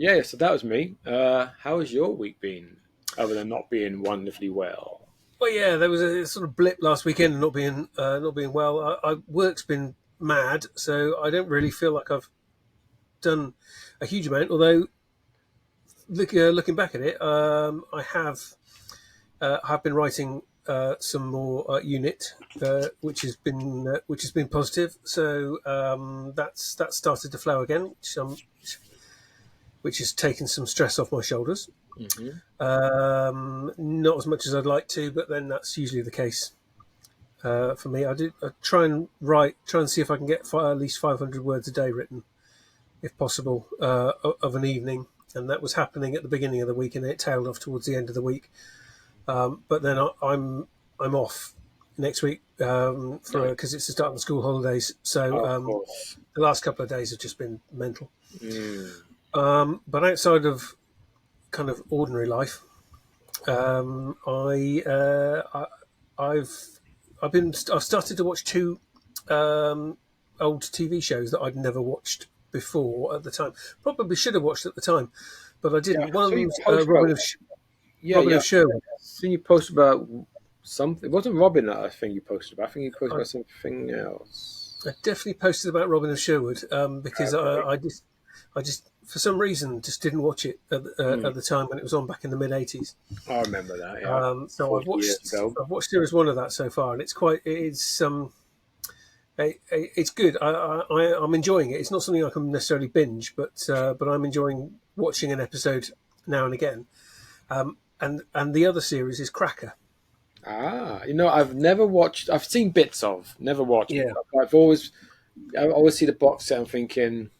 Yeah, so that was me. How has your week been, other than not being wonderfully well? Well, yeah, there was a sort of blip last weekend, not being well. Work's been mad, so I don't really feel like I've done a huge amount. Although looking back at it, I have been writing some more unit, which has been positive. So that's started to flow again, which has taken some stress off my shoulders. Hmm. Not as much as I'd like to, but then that's usually the case for me. I try and see if I can get at least 500 words a day written, if possible, of an evening. And that was happening at the beginning of the week, and it tailed off towards the end of the week. But then I'm off next week for Nice. because it's the start of the school holidays. So Oh, of course. the last couple of days have just been mental. Mm. But outside of kind of ordinary life, I've started to watch two old TV shows that I'd never watched before at the time. Probably should have watched at the time, but I Yeah, didn't. One of so you them's post about, yeah, Robin yeah. of Sherwood. So you posted about something. It wasn't Robin that I think you posted about. I think you posted I, about something else. I definitely posted about Robin of Sherwood because Okay. I just for some reason just didn't watch it Mm. at the time when it was on back in the mid 80s. I remember that. Yeah, So 40 years ago. I've watched series one of that so far, and it's good. I'm enjoying it. It's not something I can necessarily binge, but I'm enjoying watching an episode now and again. And the other series is Cracker. I've never watched. I've seen bits of, never watched. Yeah, I always see the box set. I'm thinking,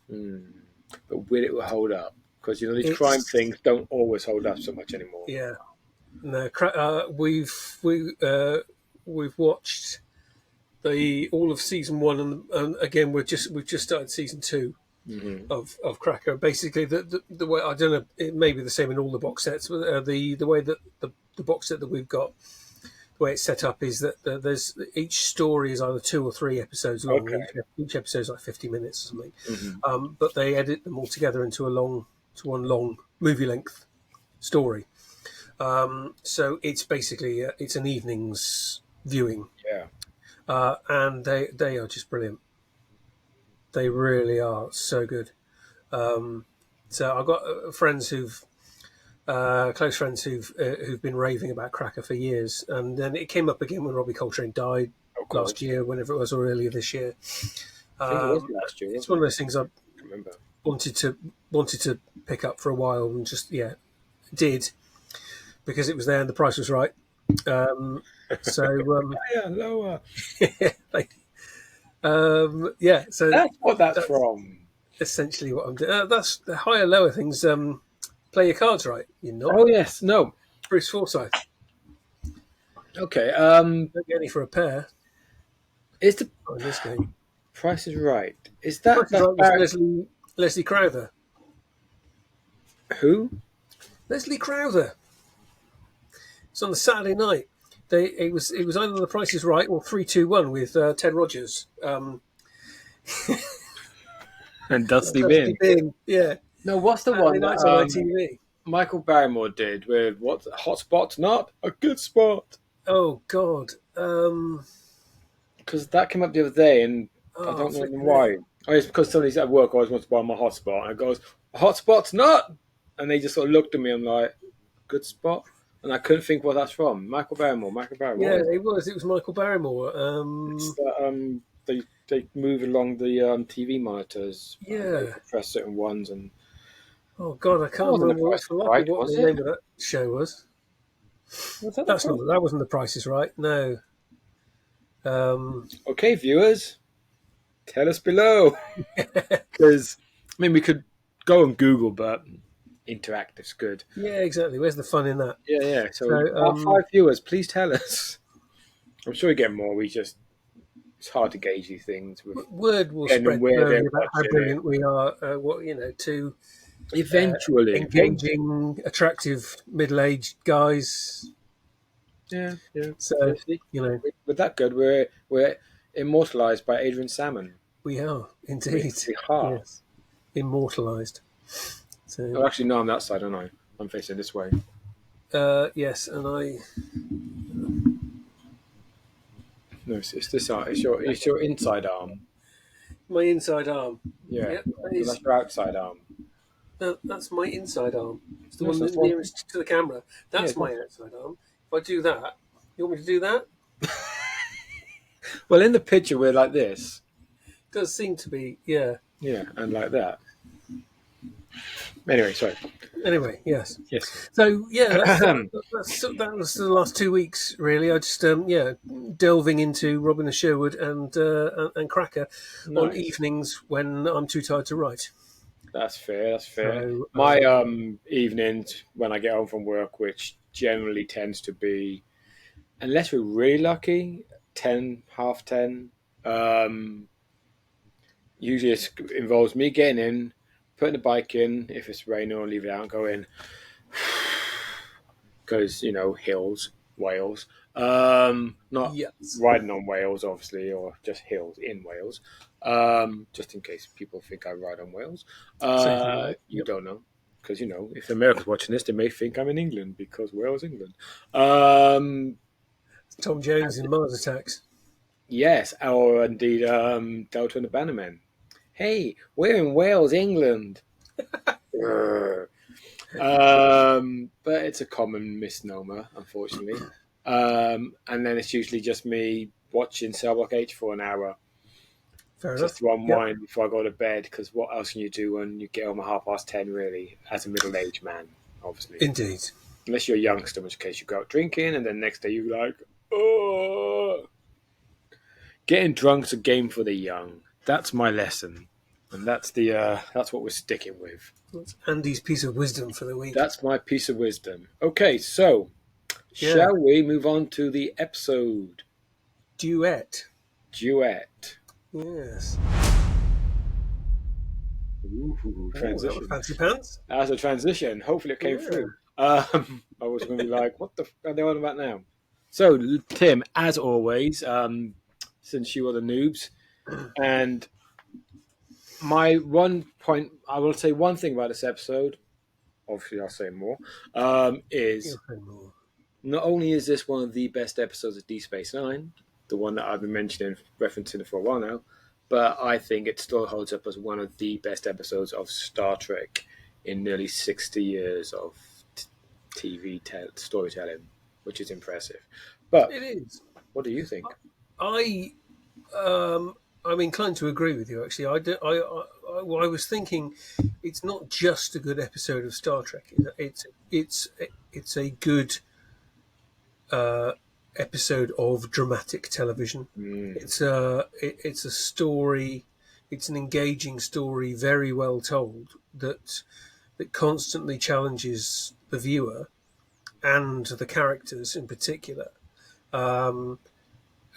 but will it hold up? Because these crime it's things don't always hold up so much anymore. yeah. No, we've watched the all of season one, and again we've just started season two Hmm. of Cracker. Basically, the way I don't know, it may be the same in all the box sets, but the way that the box set that we've got, the way it's set up is that there's each story is either 2 or 3 episodes long. Okay. Each episode is like 50 minutes or something, Hmm. but they edit them all together to one long movie length story. So it's basically it's an evening's viewing, Yeah. and they are just brilliant. They really are so good. So I've got close friends who've been raving about Cracker for years, and then it came up again when Robbie Coltrane died Of last course. year, whenever it was, or earlier this year. I think it was Um, last year, it's wasn't one of it? those things I I can't remember. wanted to pick up for a while, and just did because it was there and the price was right. Um, so Yeah, lower. like, so That's what that's that's from. essentially what I'm doing. That's the higher lower things. Play your cards right. You're not Oh yes, no. Bruce Forsyth. Okay. Don't get any for a pair Is the on this game. Price is Right? Is Price is that's Right was Leslie Crowther. who? Leslie Crowther. It's on the Saturday night. It was either The Price is Right or 3-2-1 with Ted Rogers. And Dusty Dusty Bin. Bin, yeah. No, what's the Saturday one nights that on ITV. Michael Barrymore did with what? Hot spot's not a good spot. Oh God. Because that came up the other day, and I don't know Flipping why. it. Oh, it's because somebody's at work always wants to buy my hotspot, and it goes, "Hotspot's not," and they just sort of looked at me. I'm like, "Good spot," and I couldn't think what that's from. Michael Barrymore. Michael Barrymore. Yeah, What is it? it was. It was Michael Barrymore. It's that they move along the TV monitors. They Yeah. press certain ones, and Oh God, I that can't wasn't the remember price for life right, what was the it? name of that show was. Was that the That's not. price? That wasn't The Price is Right. No. Um, Okay, viewers, tell us below. Because I mean, we could go on Google, but interactive's good. yeah, exactly. Where's the fun in that? Yeah, yeah. So So our 5 viewers, please tell us. I'm sure we get more. It's hard to gauge these things with word will depending on spread where slowly they're about how watching it. brilliant we are. Two Eventually, engaging, attractive, middle-aged guys. yeah, yeah. So See, you know, with that good, we're immortalized by Adrian Salmon. we are We, indeed. we are. Yes, immortalised. Oh, So actually, no, I'm that side, aren't I? I'm facing this way. yes, and I No, it's this side. It's your inside arm. my inside arm. Yeah, Yep, that so is that's your outside arm. that's my inside arm. It's the No, one so that that's one. nearest to the camera. Yeah. That's my outside arm. If I do that, you want me to do that? Well, in the picture, we're like this. It does seem to be, yeah. Yeah, and like that. Anyway, sorry. Anyway, yes. Yes. So yeah, that was the last 2 weeks really. I just delving into Robin of Sherwood and Cracker on Nice. evenings when I'm too tired to write. That's fair. That's fair. So My evenings when I get home from work, which generally tends to be, unless we're really lucky, 10, half 10. Um, Usually it involves me getting in, putting the bike in. If it's raining, I'll leave it out and go in. Because, hills, Wales. Not yes, riding on Wales, obviously, or just hills in Wales. Just in case people think I ride on Wales. safe and well. You Yep. don't know. Because, if America's watching this, they may think I'm in England because Wales, England. Um, Tom Jones in Mars Attacks. yes, or indeed Delta and the Bannermen. Hey, we're in Wales, England. But it's a common misnomer, unfortunately. And then it's usually just me watching Cell Block H for an hour Fair just enough. to Yep. unwind before I go to bed. Because what else can you do when you get home at 10:30, really, as a middle-aged man, obviously? Indeed. Unless you're a youngster, in which case you go out drinking, and then next day you're like, oh. Getting drunk's a game for the young. That's my lesson. And that's what we're sticking with. That's Andy's piece of wisdom for the week. That's my piece of wisdom. Okay, so Yeah. shall we move on to the episode Duet. Duet? Yes. Ooh, Ooh, that was transition. fancy pants. As a transition. Hopefully it came Yeah. through. I was going to be like, what the f are they on about now? So, Tim, as always, since you are the noobs, and my one point, I will say one thing about this episode, obviously I'll say more, is not only is this one of the best episodes of DS9, the one that I've been mentioning, referencing it for a while now, but I think it still holds up as one of the best episodes of Star Trek in nearly 60 years of TV storytelling, which is impressive. But It is. what do you think? I I'm inclined to agree with you. Actually, I was thinking it's not just a good episode of Star Trek. It's a good episode of dramatic television. It's a story. It's an engaging story, very well told, that constantly challenges the viewer and the characters in particular.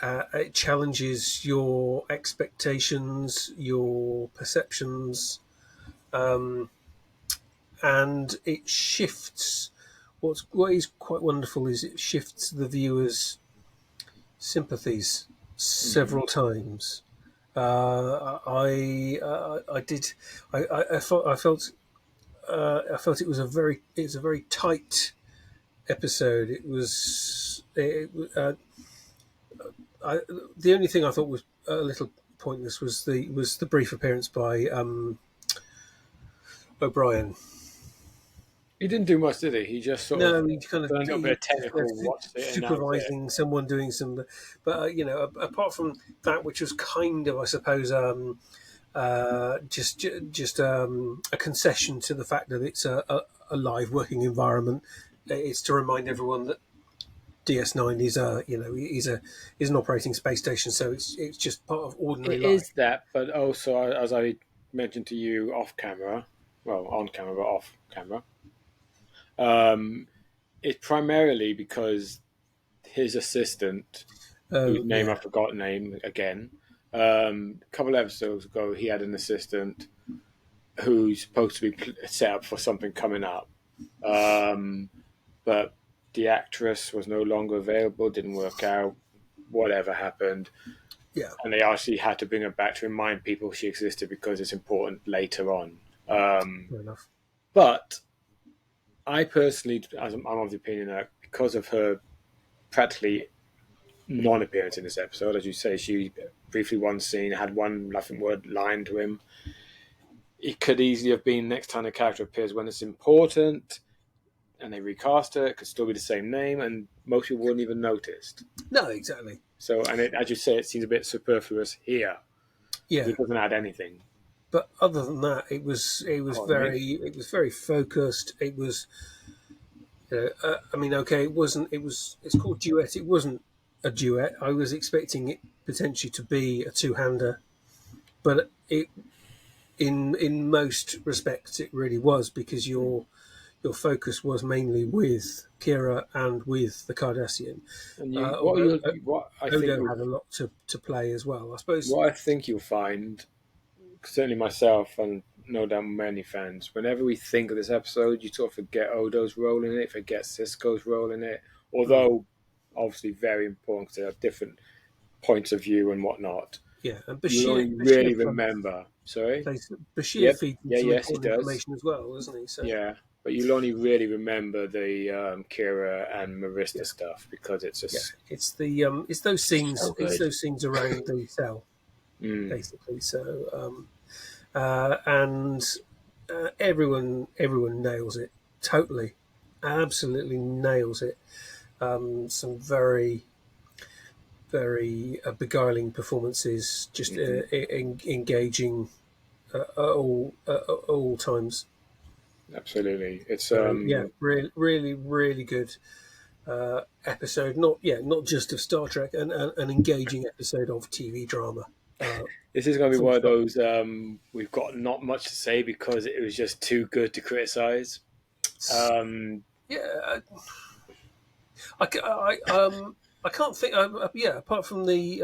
It challenges your expectations, your perceptions, and it shifts. What is quite wonderful is it shifts the viewer's sympathies several times. I did. I felt. I felt it was a very tight episode. It was. The only thing I thought was a little pointless was the brief appearance by O'Brien. He didn't do much, did he? He just sort of No, he kind of done a little bit of technical, left watched it, and that was it. supervising someone doing some, but apart from that, which was kind of, I suppose, just a concession to the fact that it's a live working environment. It's to remind everyone that DS9 is is an operating space station, so it's just part of ordinary It life. is that, but also, as I mentioned to you off camera, well, on camera, but off camera, it's primarily because his assistant, Oh whose name I yeah, forgot name again, a couple of episodes ago, he had an assistant who's supposed to be set up for something coming up, but the actress was no longer available, didn't work out, whatever happened. yeah. And they actually had to bring her back to remind people she existed because it's important later on. Fair enough. But I personally, I'm of the opinion that because of her practically non-appearance in this episode, as you say, she briefly one scene had one laughing word line to him. It could easily have been next time the character appears when it's important, and they recast her. It could still be the same name, and most people wouldn't even noticed. No, exactly. So, and as you say, it seems a bit superfluous here. Yeah, It doesn't add anything. but other than that, it was very focused. It was, I mean, okay, it wasn't. It's called Duet. It wasn't a duet. I was expecting it potentially to be a two-hander, but it in most respects it really was, because your focus was mainly with Kira and with the Cardassian. And Although what I think Odo had a lot to play as well, I suppose. what I think you'll find, certainly myself and no doubt many fans, whenever we think of this episode, you sort of forget Odo's role in it, forget Cisco's role in it, although obviously very important because they have different points of view and whatnot. Yeah, and You only really remember. Sorry? Bashir Yep. feeds Yeah, some yes, he important does. information as well, doesn't he? So Yeah, but you'll only really remember the Kira and Marista stuff because it's just it's those scenes. so It's good. those scenes around the cell, Mm. basically. So and everyone nails it totally, absolutely nails it. Some very beguiling performances, just engaging all times. Absolutely, it's So, yeah, really good episode. Not just of Star Trek, an engaging episode of TV drama. this is going to be Full one of stop. those we've got not much to say because it was just too good to criticize. Yeah, I can't think. Yeah, apart from the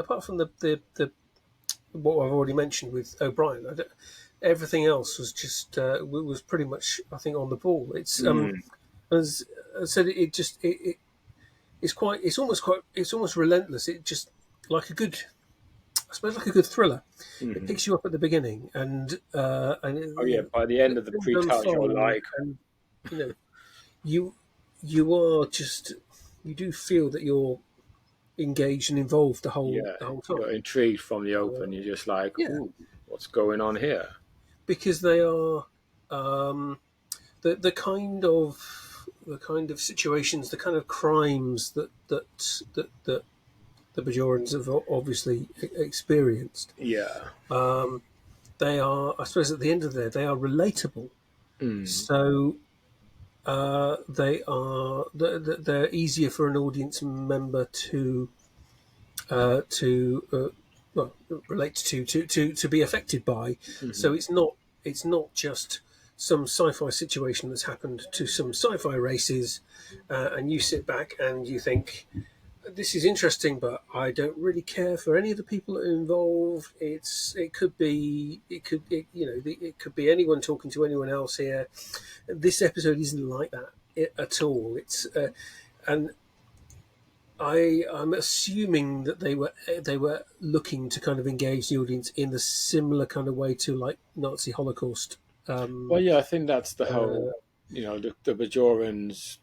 what I've already mentioned with O'Brien, everything else was just was pretty much, I think, on the ball. It's as I said, it's almost relentless. It just like a good, I suppose, like a good thriller. It picks you up at the beginning, and Oh yeah, by the end of the things pre-title, you're unfold, like, and you know, you are just, you do feel that you're engaged and involved the whole yeah, time. you're intrigued from the open. You're just like, Yeah, ooh, what's going on here? because they are the kind of situations, the kind of crimes that the Bajorans have obviously experienced. Yeah. They are, I suppose, at the end of the day, they are relatable. So they're easier for an audience member to well, relate to be affected by. So it's not just some sci-fi situation that's happened to some sci-fi races, and you sit back and you think, this is interesting, but I don't really care for any of the people that are involved. It could be anyone talking to anyone else here. This episode isn't like that at all. It's and I'm assuming that they were looking to kind of engage the audience in the similar kind of way to like Nazi Holocaust. Well, yeah, I think that's the whole, the Bajorans,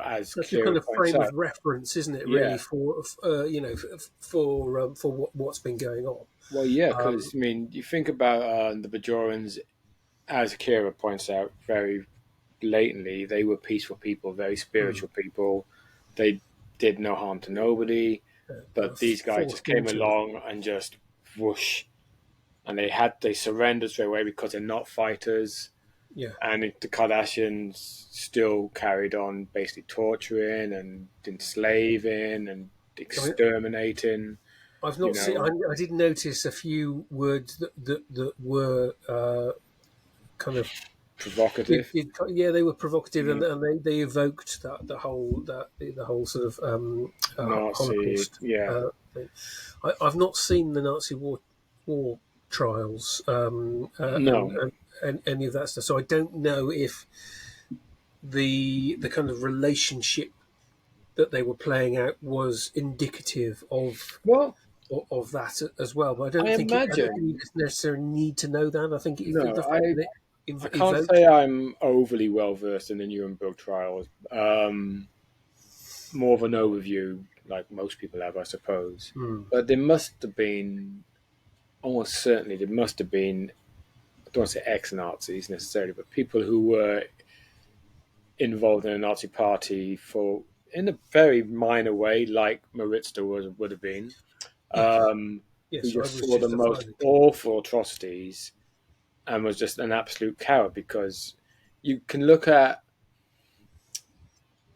as That's the Kira kind of points frame out. of reference, isn't it? Yeah. Really, for what's been going on. Well, yeah, because, I mean, you think about the Bajorans, as Kira points out very blatantly, they were peaceful people, very spiritual people. They did no harm to nobody, but these guys just came along and just whoosh. And they surrendered straight away because they're not fighters. Yeah. And the Kardashians still carried on basically torturing and enslaving and exterminating. I've not seen. I did notice a few words that were kind of Provocative. They were provocative, and they evoked the whole sort of Nazi, Holocaust. yeah. Thing. I've not seen the Nazi war trials No. and any of that stuff, so I don't know if the kind of relationship that they were playing out was indicative of that as well. But I don't think you necessarily need to know that. I think if the fact that I can't evoked. say I'm overly well versed in the Nuremberg trials. More of an overview, like most people have, I suppose. Hmm. But there must have been, almost certainly, there must have been. I don't want to say ex-Nazis necessarily, but people who were involved in a Nazi party for in a very minor way, like Maritza would have been, Yeah. um, who Yes, I just was saw the most justified. awful atrocities and was just an absolute coward because you can look at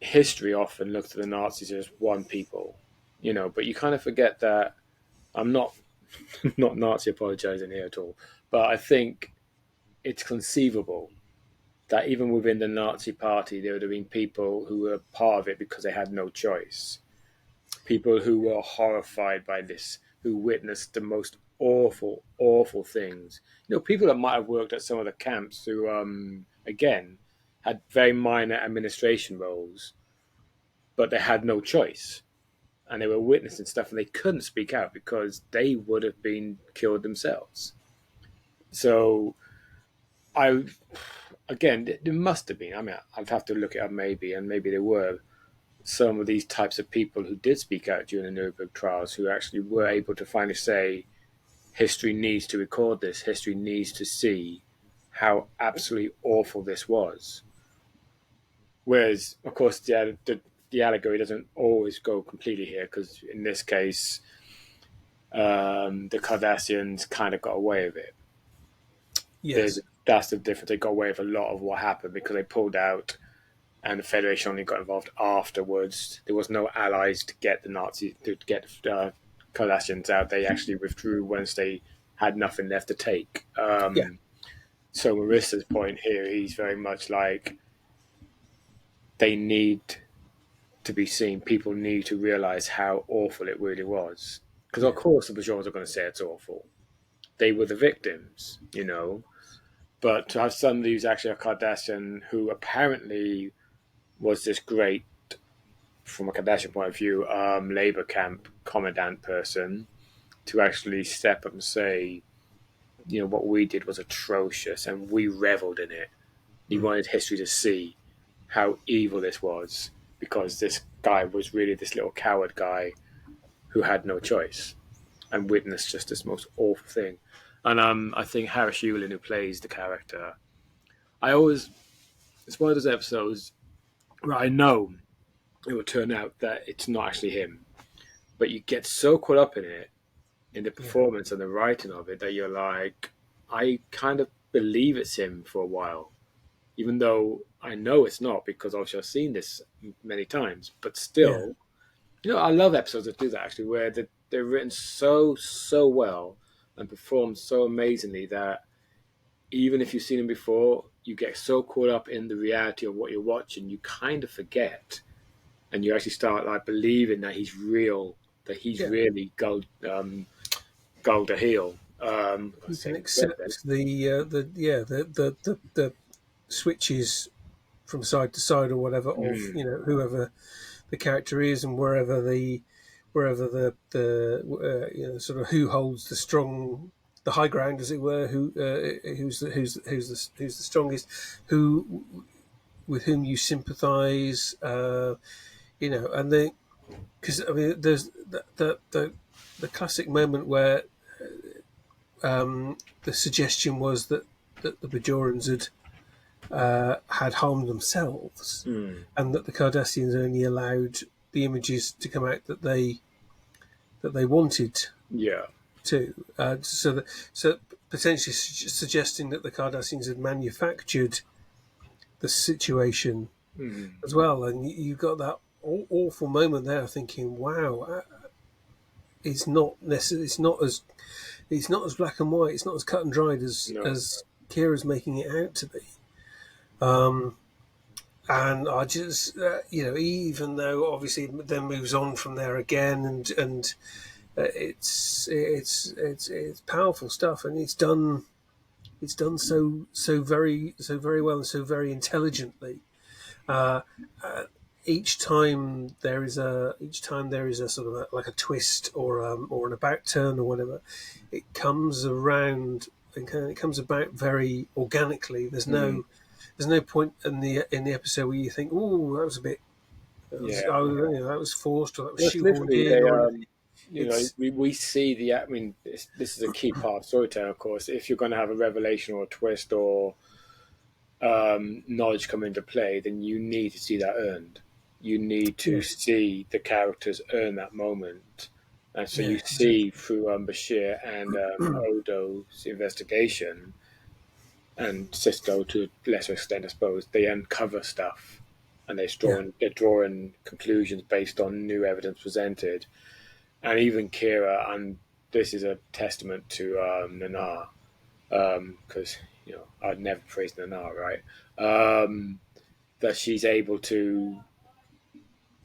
history often look to the Nazis as one people, but you kind of forget that I'm not not Nazi apologizing here at all, but I think it's conceivable that even within the Nazi party there would have been people who were part of it because they had no choice. People who were horrified by this, who witnessed the most awful, awful things. People that might have worked at some of the camps who, again, had very minor administration roles, but they had no choice. And they were witnessing stuff and they couldn't speak out because they would have been killed themselves. So, I, again, there must have been. I mean, I'd have to look it up maybe, and maybe there were some of these types of people who did speak out during the Nuremberg trials who actually were able to finally say, history needs to record this, history needs to see how absolutely awful this was. Whereas, of course, the allegory doesn't always go completely here because in this case, the Cardassians kind of got away with it. Yes. That's the difference. They got away with a lot of what happened because they pulled out and the Federation only got involved afterwards. There was no allies to get the Nazis to get Cardassians out. They actually withdrew once they had nothing left to take. Yeah. So Marissa's point here, he's very much like they need to be seen. People need to realize how awful it really was. Because of Yeah. course the Bajors are going to say it's awful. They were the victims, But to have somebody who's actually a Cardassian who apparently was this great from a Kardashian point of view, labor camp commandant person to actually step up and say, what we did was atrocious and we reveled in it. He Mm. wanted history to see how evil this was because this guy was really this little coward guy who had no choice and witnessed just this most awful thing. And I think Harris Yulin, who plays the character, it's one of those episodes where I know it will turn out that it's not actually him, but you get so caught up in it, in the Yeah. performance and the writing of it, that you're like, I kind of believe it's him for a while, even though I know it's not because obviously I've seen this many times. But Yeah. still, I love episodes that do that actually, where they're written so well and performed so amazingly that even if you've seen them before, you get so caught up in the reality of what you're watching, you kind of forget, and you actually start like believing that he's real, that he's Yeah. really Golda Heel. I You say can it correct then. accept the switches from side to side or whatever of Mm, whoever the character is and wherever sort of who holds the high ground, as it were, who's the strongest, who with whom you sympathise, and because I mean, there's the classic moment where the suggestion was that the Bajorans had harmed themselves, mm, and that the Cardassians only allowed the images to come out that they wanted yeah. to. So potentially suggesting that the Cardassians had manufactured the situation Mm, as well, and you got that awful moment there, thinking, "Wow, it's not necessarily, it's not as black and white, it's not as cut and dried no. as Kira's making it out to be." Um, and I just, even though obviously it then moves on from there again, and it's powerful stuff, and it's done so very well and so very intelligently. Uh, each time there is a sort of like a twist or an about turn or whatever, it comes around it comes about very organically. Mm. There's no point in the episode where you think, oh, that was a bit, Yeah. that was forced, or that was Well, it's shoehorned literally in, they, or anything. It's we see the. I mean, this is a key part of storytelling, of course. If you're going to have a revelation or a twist or knowledge come into play, then you need to see that earned. You need to yeah, see the characters earn that moment, and so yeah, you see through Bashir and Odo's investigation, and Cisco to a lesser extent, I suppose, they uncover stuff, and yeah, they're drawing conclusions based on new evidence presented, and even Kira, and this is a testament to Nana, because I'd never praise Nana, right? That she's able to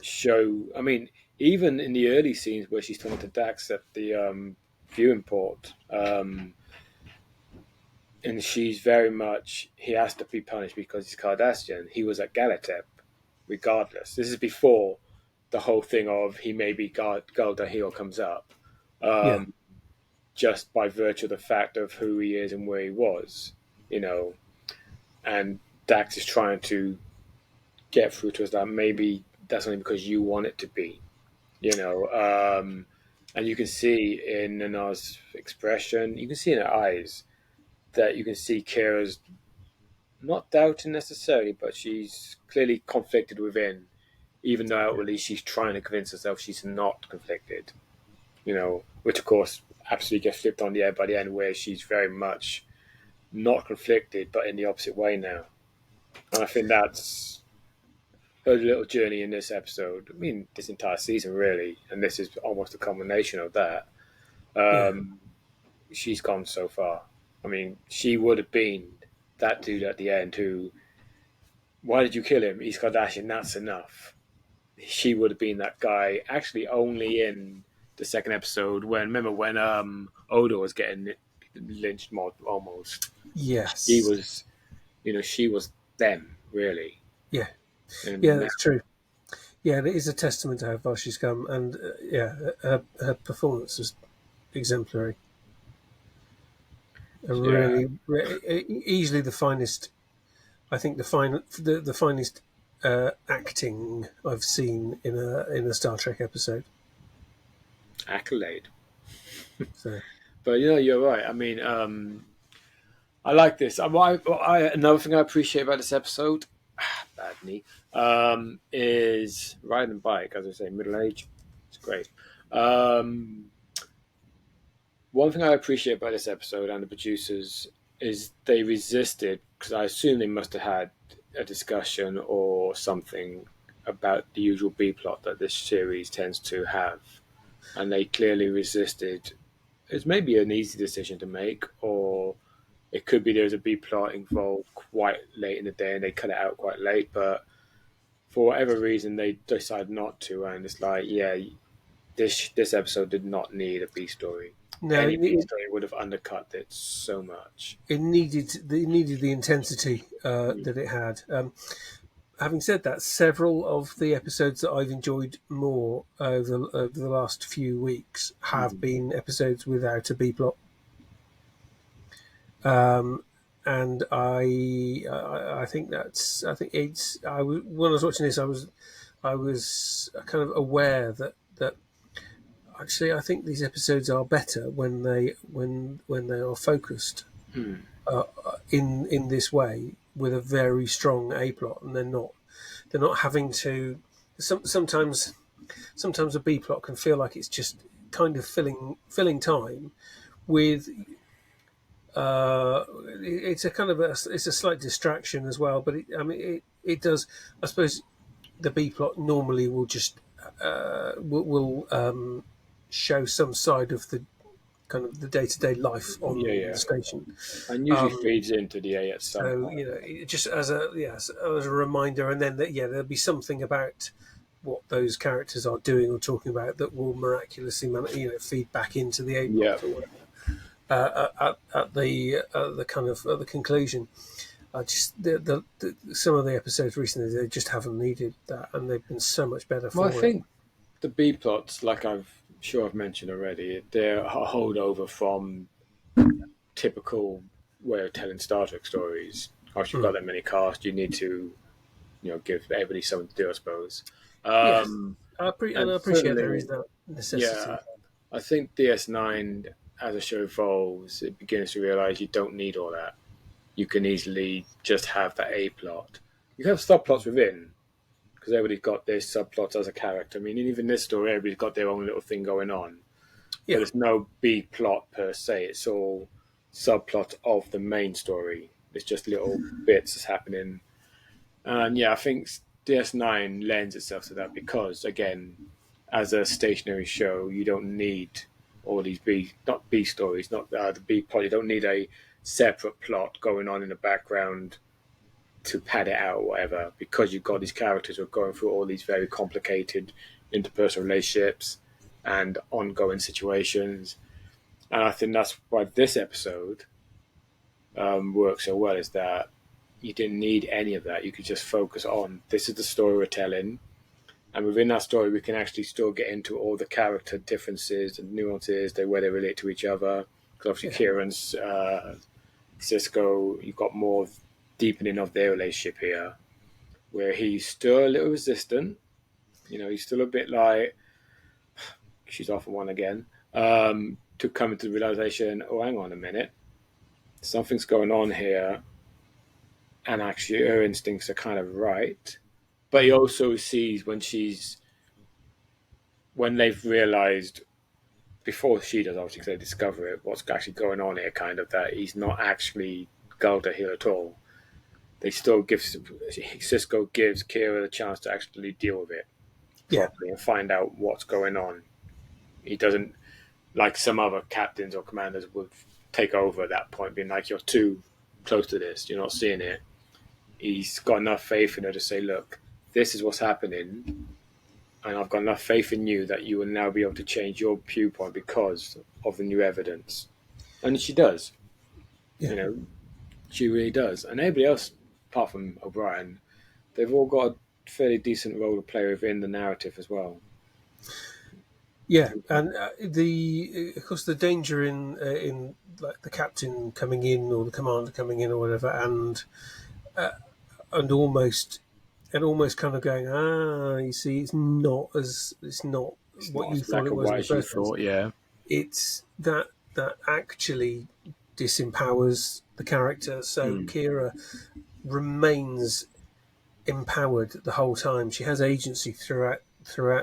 show. I mean, even in the early scenes where she's talking to Dax at the viewing port, and she's very much he has to be punished because he's Cardassian. He was at Galatep, regardless. This is before the whole thing of he may be Galdahil comes up. yeah, Um, just by virtue of the fact of who he is and where he was, and Dax is trying to get through to us that maybe that's only because you want it to be, and you can see in Nana's expression, you can see in her eyes that you can see Kira's not doubting necessarily, but she's clearly conflicted within, even though yeah, outwardly she's trying to convince herself she's not conflicted, which of course absolutely gets flipped on the head by the end where she's very much not conflicted, but in the opposite way now. And I think that's her little journey in this episode. I mean, this entire season, really, and this is almost a culmination of that. yeah, Um, she's gone so far. I mean, she would have been that dude at the end who, why did you kill him? He's Kardashian, that's enough. She would have been that guy, actually, only in the second episode remember when Odo was getting lynched more, almost. She yes, was she was them, really. yeah, yeah. And That's true. Yeah, and it is a testament to how far she's come, and her performance is exemplary. A yeah, really, easily the finest. I think the finest acting I've seen in a Star Trek episode. accolade. So But you're right. I mean, I like this. Another thing I appreciate about this episode, bad knee, is riding a bike. As I say, middle age, it's great. Um, One thing I appreciate about this episode and the producers is they resisted, because I assume they must have had a discussion or something about the usual B plot that this series tends to have, and they clearly resisted. It's maybe an easy decision to make, or it could be there's a B plot involved quite late in the day and they cut it out quite late, but for whatever reason they decide not to, and it's like, yeah, this episode did not need a B story. no, Any B story would have undercut it so much. it needed the intensity that it had. Having said that, several of the episodes that I've enjoyed more over the last few weeks have Mm-hmm. been episodes without a B plot. And I think it's when I was watching this, I was kind of aware that actually I think these episodes are better when they are focused Mm. in this way with a very strong A plot, and they're not having to. Sometimes a B plot can feel like it's just kind of filling time with. It's a kind of it's a slight distraction as well, but it does. I suppose the B plot normally will just will show some side of the kind of the day to day life Yeah, on yeah, the station. and usually feeds into the A at some So point. just as a reminder, and then there'll be something about what those characters are doing or talking about that will miraculously feed back into the A Yeah, plot or whatever. At the kind of at the conclusion. Just some of the episodes recently, they just haven't needed that, and they've been so much better well, I for it. think the B plots, like I've mentioned already, they're a holdover from typical way of telling Star Trek stories. Once you've got that many cast, you need to, give everybody something to do, I suppose. Yes, Um, I and appreciate there is certainly, that necessity. yeah, I think DS9, as the show evolves, it begins to realize you don't need all that. You can easily just have that A plot. You can have subplots within, because everybody's got their subplots as a character. I mean, even this story, everybody's got their own little thing going on. But Yeah, it's no B plot per se. It's all subplot of the main story. It's just little bits that's happening. And yeah, I think DS9 lends itself to that because, again, as a stationary show, you don't need all these not B stories, not the B plot. You don't need a separate plot going on in the background to pad it out or whatever, because you've got these characters who are going through all these very complicated interpersonal relationships and ongoing situations. And I think that's why this episode works so well, is that you didn't need any of that. You could just focus on, this is the story we're telling, and within that story we can actually still get into all the character differences and nuances, where they relate to each other. Because obviously Kieran's Cisco, you've got more deepening of their relationship here, where he's still a little resistant. He's still a bit like, she's off on one again, to come to the realization, oh, hang on a minute, something's going on here, and actually her instincts are kind of right. But he also sees when they've realized, before she does, obviously, because they discover it, what's actually going on here, kind of, that he's not actually Galda here at all. Cisco gives Kira the chance to actually deal with it properly and find out what's going on. He doesn't, like some other captains or commanders would take over at that point, being like, you're too close to this, you're not seeing it. He's got enough faith in her to say, look, this is what's happening, and I've got enough faith in you that you will now be able to change your viewpoint because of the new evidence. And she does. yeah. She really does. And everybody else, apart from O'Brien, they've all got a fairly decent role to play within the narrative as well. Yeah, and of course the danger in like the captain coming in or the commander coming in or whatever, and almost kind of going, you see, it's not It's what not you as thought black it and was in white the as you first place. thought, yeah. It's that actually disempowers the character. So Kira remains empowered the whole time. She has agency throughout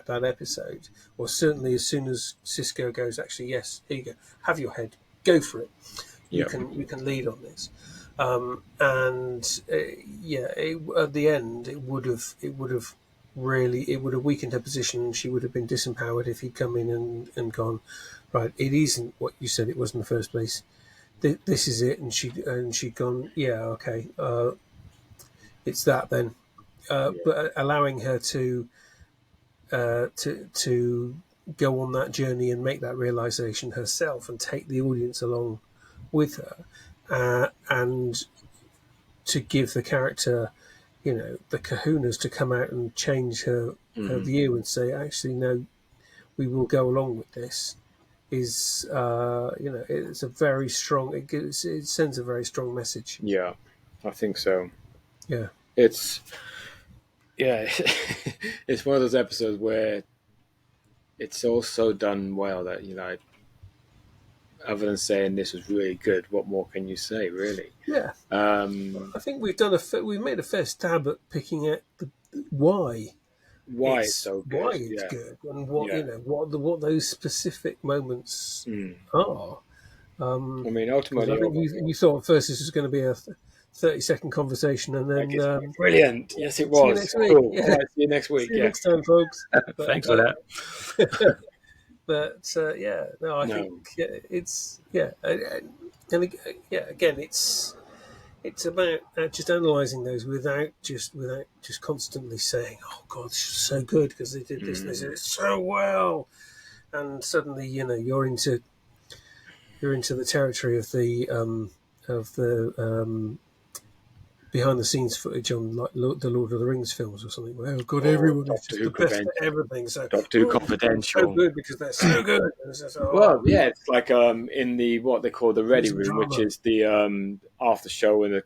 that episode, or certainly as soon as Cisco goes, actually, yes, here you go, have your head, go for it. You Yeah. can lead on this. And at the end, it would have weakened her position. She would have been disempowered if he'd come in and gone, right, it isn't what you said it was in the first place. This is it, and she'd gone, yeah, okay, it's that then. But allowing her to go on that journey and make that realization herself and take the audience along with her, and to give the character, the kahunas to come out and change her view and say, actually, no, we will go along with this. Is it's a very strong. It sends a very strong message. Yeah, I think so. Yeah, It's it's one of those episodes where it's all so done well that other than saying this was really good, what more can you say, really? yeah. I think we've made a fair stab at picking out the why Why it's so good? it's Yeah, good and what yeah. what those specific moments Mm. are. I mean, Because ultimately, I think you thought at first this was going to be a 30-second conversation, and like, then it's brilliant. Yes, it see you was next week. cool. Yeah, All right, see you next week. see you Yeah, next time, folks. But thanks for that. no, I think No, it's again, it's about just analysing those without just constantly saying, "Oh God, this is so good because they did this, and they did it so well," and suddenly you're into the territory of the behind the scenes footage on like the Lord of the Rings films or something. Where God, Or everyone is Doctor just Who the best Conven- at everything. So Doctor Who it's so Confidential. good because they're so good. And it's just, Well, oh, yeah, it's like in the what they call the give me Ready some Room, which drama. is the after show in the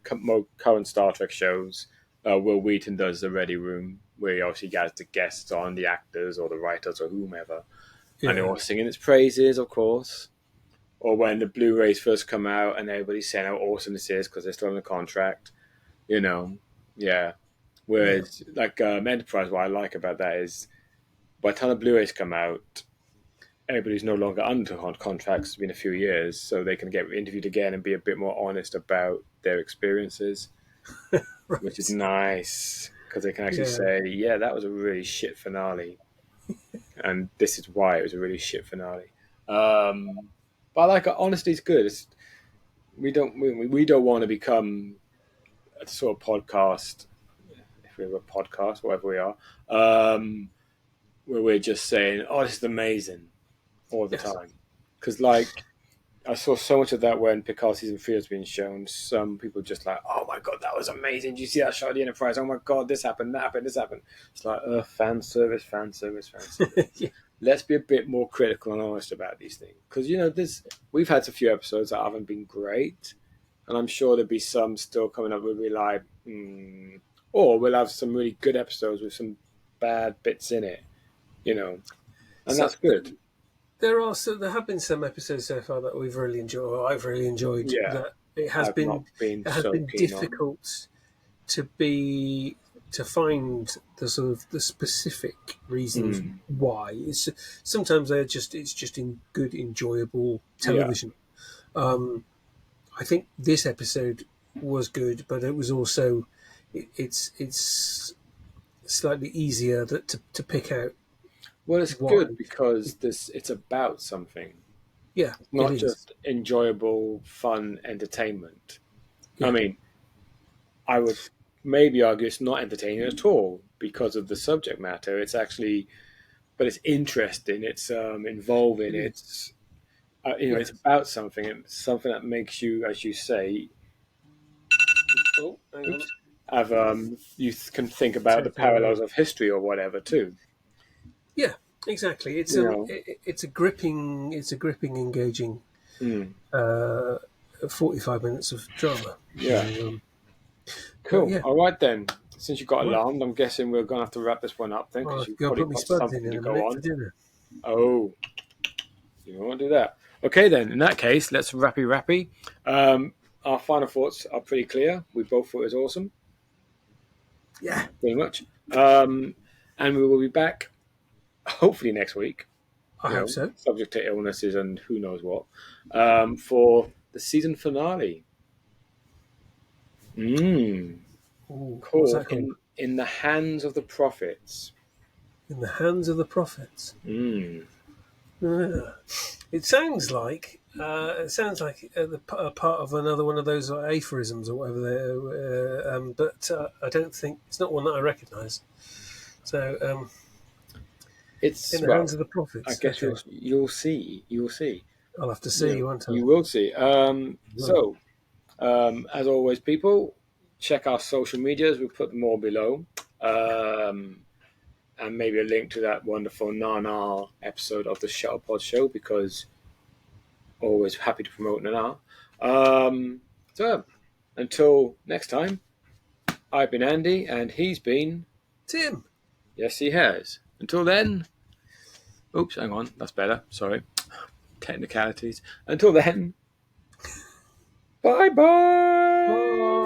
current Star Trek shows. Will Wheaton does the Ready Room, where he obviously gets the guests on, the actors or the writers or whomever, and they're Yeah, all singing its praises, of course. Or when the Blu-rays first come out and everybody's saying how awesome this is because they're still on the contract, you know, yeah. yeah, Whereas like Enterprise, what I like about that is by the time the Blu-rays come out, everybody's no longer under contracts. It's been a few years, so they can get interviewed again and be a bit more honest about their experiences, which is right. nice because they can actually Yeah, say, "Yeah, that was a really shit finale, and this is why it was a really shit finale." But I like honesty is good. We don't want to become a sort of podcast, if we have a podcast, whatever we are, where we're just saying, "Oh, this is amazing" all the yes, time, because like I saw so much of that when Picard season 3 was being shown. Some people just like, "Oh my god, that was amazing! Did you see that shot of the Enterprise? Oh my god, this happened, that happened, this happened." It's like, fan service, fan service, fan service. yeah, Let's be a bit more critical and honest about these things, because this we've had a few episodes that haven't been great, and I'm sure there'll be some still coming up where we'll be like, or we'll have some really good episodes with some bad bits in it, and So that's good. there have been some episodes so far that we've really enjoyed. Or I've really enjoyed Yeah, that. I've not been It has so been keen on. difficult to be to find the sort of the specific reasons Mm. why. Sometimes it's just in good enjoyable Yeah. television. Um, I think this episode was good, but it was also it's slightly easier to pick out Well, it's why. good because it's about something. Yeah, It's it not is. just enjoyable, fun entertainment. I Yeah, mean, I would maybe argue it's not entertaining at all because of the subject matter. It's actually, but it's interesting. It's involving. it is. It's it's Yes. about something. It's something that makes you, as you say, oh, hang on, Oops. have can think about the Take parallels of history or whatever too. Yeah, exactly. You know. It's a gripping, engaging Mm, uh, 45 minutes of drama. yeah. But Cool. yeah, All right then. Since you got right. alarmed, I'm guessing we're gonna have to wrap this one up then, Well, because I've you've got to probably put my got spuds something in to a go minute for on. dinner. Oh, you don't want to do that. Okay then. In that case, let's rappy. Our final thoughts are pretty clear. We both thought it was awesome, Yeah, pretty much. And we will be back hopefully next week. I hope so. Subject to illnesses and who knows what, for the season finale. Ooh, what's Called that called? in the hands of the prophets. In the hands of the prophets. Mm. Yeah. It sounds like a part of another one of those aphorisms or whatever. But I don't think it's not one that I recognise. So It's in the well, hands of the I prophets. guess Okay, you'll see. You'll see. I'll have to see, won't I? You will see. Well, As always, people, check our social medias. We'll put them all below. Um, and maybe a link to that wonderful Nana episode of the Shuttlepod Show, because always happy to promote Nana. So, until next time, I've been Andy, and he's been. Tim. Yes, he has. Until then. Oops, hang on. That's better. Sorry. Technicalities. Until then. Bye bye.